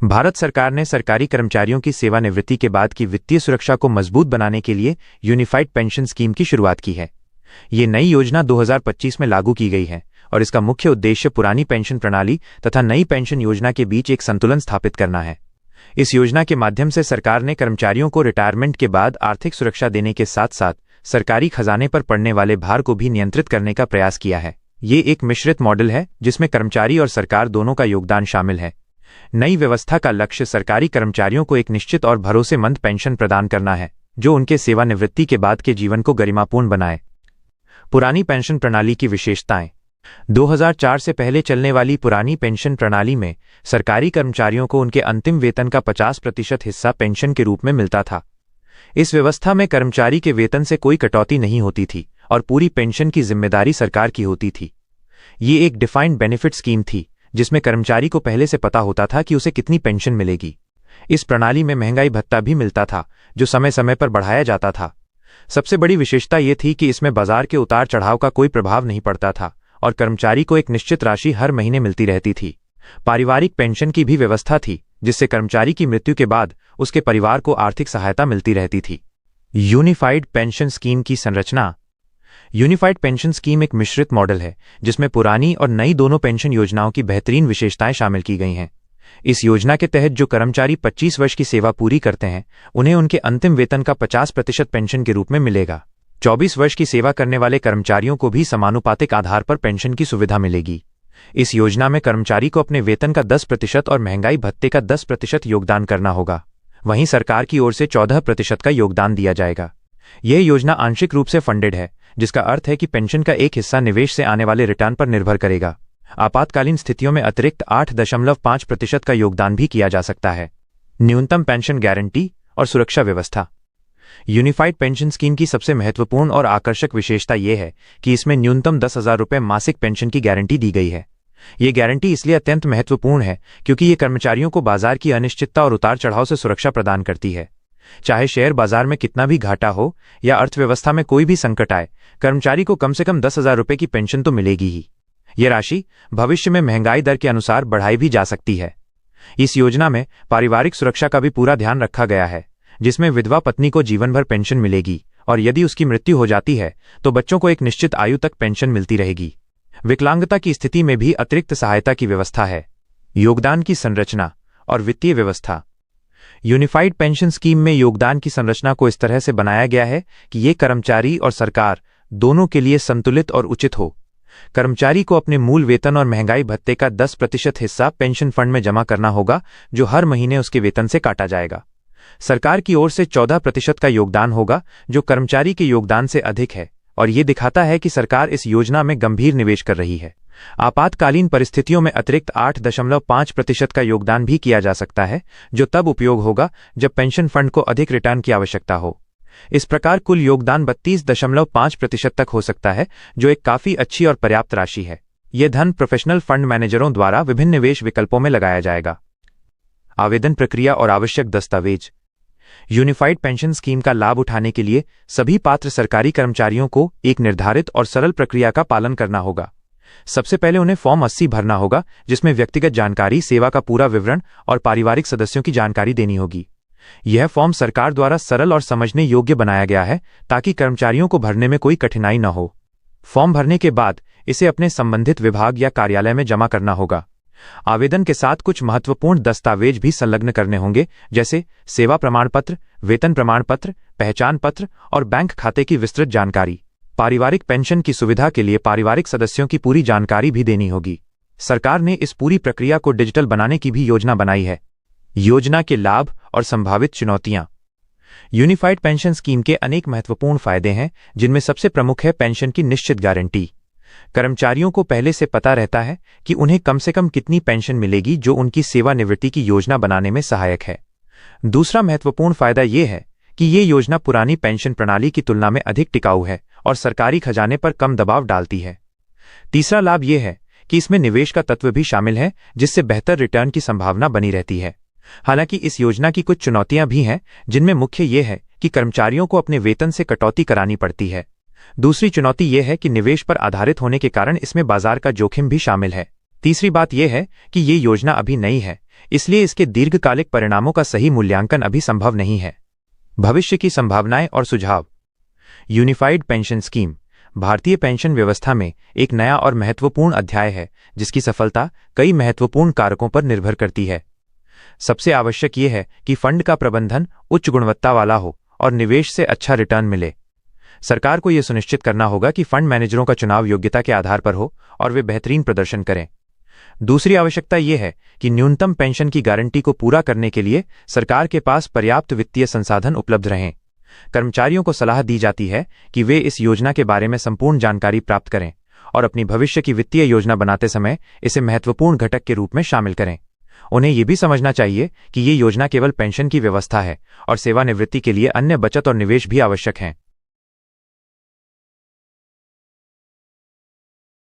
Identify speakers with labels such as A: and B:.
A: भारत सरकार ने सरकारी कर्मचारियों की सेवानिवृत्ति के बाद की वित्तीय सुरक्षा को मजबूत बनाने के लिए यूनिफाइड पेंशन स्कीम की शुरुआत की है। ये नई योजना 2025 में लागू की गई है और इसका मुख्य उद्देश्य पुरानी पेंशन प्रणाली तथा नई पेंशन योजना के बीच एक संतुलन स्थापित करना है। इस योजना के माध्यम से सरकार ने कर्मचारियों को रिटायरमेंट के बाद आर्थिक सुरक्षा देने के साथ साथ सरकारी खजाने पर पड़ने वाले भार को भी नियंत्रित करने का प्रयास किया है। ये एक मिश्रित मॉडल है जिसमें कर्मचारी और सरकार दोनों का योगदान शामिल है। नई व्यवस्था का लक्ष्य सरकारी कर्मचारियों को एक निश्चित और भरोसेमंद पेंशन प्रदान करना है, जो उनके सेवानिवृत्ति के बाद के जीवन को गरिमापूर्ण बनाए। पुरानी पेंशन प्रणाली की विशेषताएं। 2004 से पहले चलने वाली पुरानी पेंशन प्रणाली में सरकारी कर्मचारियों को उनके अंतिम वेतन का 50% हिस्सा पेंशन के रूप में मिलता था। इस व्यवस्था में कर्मचारी के वेतन से कोई कटौती नहीं होती थी और पूरी पेंशन की जिम्मेदारी सरकार की होती थी। ये एक डिफाइंड बेनिफिट स्कीम थी जिसमें कर्मचारी को पहले से पता होता था कि उसे कितनी पेंशन मिलेगी। इस प्रणाली में महंगाई भत्ता भी मिलता था, जो समय समय पर बढ़ाया जाता था। सबसे बड़ी विशेषता ये थी कि इसमें बाजार के उतार चढ़ाव का कोई प्रभाव नहीं पड़ता था और कर्मचारी को एक निश्चित राशि हर महीने मिलती रहती थी। पारिवारिक पेंशन की भी व्यवस्था थी, जिससे कर्मचारी की मृत्यु के बाद उसके परिवार को आर्थिक सहायता मिलती रहती थी। यूनिफाइड पेंशन स्कीम की संरचना। यूनिफाइड पेंशन स्कीम एक मिश्रित मॉडल है जिसमें पुरानी और नई दोनों पेंशन योजनाओं की बेहतरीन विशेषताएं शामिल की गई हैं। इस योजना के तहत जो कर्मचारी 25 वर्ष की सेवा पूरी करते हैं, उन्हें उनके अंतिम वेतन का 50% पेंशन के रूप में मिलेगा। 24 वर्ष की सेवा करने वाले कर्मचारियों को भी समानुपातिक आधार पर पेंशन की सुविधा मिलेगी। इस योजना में कर्मचारी को अपने वेतन का 10% और महंगाई भत्ते का 10% योगदान करना होगा। वहीं सरकार की ओर से 14% का योगदान दिया जाएगा। यह योजना आंशिक रूप से फंडेड है, जिसका अर्थ है कि पेंशन का एक हिस्सा निवेश से आने वाले रिटर्न पर निर्भर करेगा। आपातकालीन स्थितियों में अतिरिक्त 8.5% का योगदान भी किया जा सकता है। न्यूनतम पेंशन गारंटी और सुरक्षा व्यवस्था। यूनिफाइड पेंशन स्कीम की सबसे महत्वपूर्ण और आकर्षक विशेषता यह है कि इसमें न्यूनतम 10,000 रुपये मासिक पेंशन की गारंटी दी गई है। ये गारंटी इसलिए अत्यंत महत्वपूर्ण है क्योंकि ये कर्मचारियों को बाजार की अनिश्चितता और उतार चढ़ाव से सुरक्षा प्रदान करती है। चाहे शेयर बाजार में कितना भी घाटा हो या अर्थव्यवस्था में कोई भी संकट आए, कर्मचारी को कम से कम 10,000 रुपये की पेंशन तो मिलेगी ही। यह राशि भविष्य में महंगाई दर के अनुसार बढ़ाई भी जा सकती है। इस योजना में पारिवारिक सुरक्षा का भी पूरा ध्यान रखा गया है, जिसमें विधवा पत्नी को जीवन भर पेंशन मिलेगी और यदि उसकी मृत्यु हो जाती है तो बच्चों को एक निश्चित आयु तक पेंशन मिलती रहेगी। विकलांगता की स्थिति में भी अतिरिक्त सहायता की व्यवस्था है। योगदान की संरचना और वित्तीय व्यवस्था। यूनिफाइड पेंशन स्कीम में योगदान की संरचना को इस तरह से बनाया गया है कि ये कर्मचारी और सरकार दोनों के लिए संतुलित और उचित हो। कर्मचारी को अपने मूल वेतन और महंगाई भत्ते का 10% हिस्सा पेंशन फंड में जमा करना होगा, जो हर महीने उसके वेतन से काटा जाएगा। सरकार की ओर से 14% का योगदान होगा, जो कर्मचारी के योगदान से अधिक है और ये दिखाता है कि सरकार इस योजना में गंभीर निवेश कर रही है। आपातकालीन परिस्थितियों में अतिरिक्त 8.5% का योगदान भी किया जा सकता है, जो तब उपयोग होगा जब पेंशन फंड को अधिक रिटर्न की आवश्यकता हो। इस प्रकार कुल योगदान 32.5% तक हो सकता है, जो एक काफी अच्छी और पर्याप्त राशि है। यह धन प्रोफेशनल फंड मैनेजरों द्वारा विभिन्न निवेश विकल्पों में लगाया जाएगा। आवेदन प्रक्रिया और आवश्यक दस्तावेज। यूनिफाइड पेंशन स्कीम का लाभ उठाने के लिए सभी पात्र सरकारी कर्मचारियों को एक निर्धारित और सरल प्रक्रिया का पालन करना होगा। सबसे पहले उन्हें फॉर्म 80 भरना होगा, जिसमें व्यक्तिगत जानकारी, सेवा का पूरा विवरण और पारिवारिक सदस्यों की जानकारी देनी होगी। यह फॉर्म सरकार द्वारा सरल और समझने योग्य बनाया गया है ताकि कर्मचारियों को भरने में कोई कठिनाई न हो। फॉर्म भरने के बाद इसे अपने संबंधित विभाग या कार्यालय में जमा करना होगा। आवेदन के साथ कुछ महत्वपूर्ण दस्तावेज भी संलग्न करने होंगे, जैसे सेवा प्रमाण पत्र, वेतन प्रमाण पत्र, पहचान पत्र और बैंक खाते की विस्तृत जानकारी। पारिवारिक पेंशन की सुविधा के लिए पारिवारिक सदस्यों की पूरी जानकारी भी देनी होगी। सरकार ने इस पूरी प्रक्रिया को डिजिटल बनाने की भी योजना बनाई है। योजना के लाभ और संभावित चुनौतियां। यूनिफाइड पेंशन स्कीम के अनेक महत्वपूर्ण फायदे हैं, जिनमें सबसे प्रमुख है पेंशन की निश्चित गारंटी। कर्मचारियों को पहले से पता रहता है कि उन्हें कम से कम कितनी पेंशन मिलेगी, जो उनकी सेवानिवृत्ति की योजना बनाने में सहायक है। दूसरा महत्वपूर्ण फायदा यह है कि ये योजना पुरानी पेंशन प्रणाली की तुलना में अधिक टिकाऊ है और सरकारी खजाने पर कम दबाव डालती है। तीसरा लाभ यह है कि इसमें निवेश का तत्व भी शामिल है, जिससे बेहतर रिटर्न की संभावना बनी रहती है। हालांकि इस योजना की कुछ चुनौतियां भी हैं, जिनमें मुख्य यह है कि कर्मचारियों को अपने वेतन से कटौती करानी पड़ती है। दूसरी चुनौती यह है कि निवेश पर आधारित होने के कारण इसमें बाजार का जोखिम भी शामिल है। तीसरी बात यह है कि ये योजना अभी नई है, इसलिए इसके दीर्घकालिक परिणामों का सही मूल्यांकन अभी संभव नहीं है। भविष्य की संभावनाएं और सुझाव। यूनिफाइड पेंशन स्कीम भारतीय पेंशन व्यवस्था में एक नया और महत्वपूर्ण अध्याय है, जिसकी सफलता कई महत्वपूर्ण कारकों पर निर्भर करती है। सबसे आवश्यक यह है कि फंड का प्रबंधन उच्च गुणवत्ता वाला हो और निवेश से अच्छा रिटर्न मिले। सरकार को यह सुनिश्चित करना होगा कि फंड मैनेजरों का चुनाव योग्यता के आधार पर हो और वे बेहतरीन प्रदर्शन करें। दूसरी आवश्यकता यह है कि न्यूनतम पेंशन की गारंटी को पूरा करने के लिए सरकार के पास पर्याप्त वित्तीय संसाधन उपलब्ध रहें। कर्मचारियों को सलाह दी जाती है कि वे इस योजना के बारे में संपूर्ण जानकारी प्राप्त करें और अपनी भविष्य की वित्तीय योजना बनाते समय इसे महत्वपूर्ण घटक के रूप में शामिल करें। उन्हें यह भी समझना चाहिए कि ये योजना केवल पेंशन की व्यवस्था है और सेवानिवृत्ति के लिए अन्य बचत और निवेश भी आवश्यक हैं।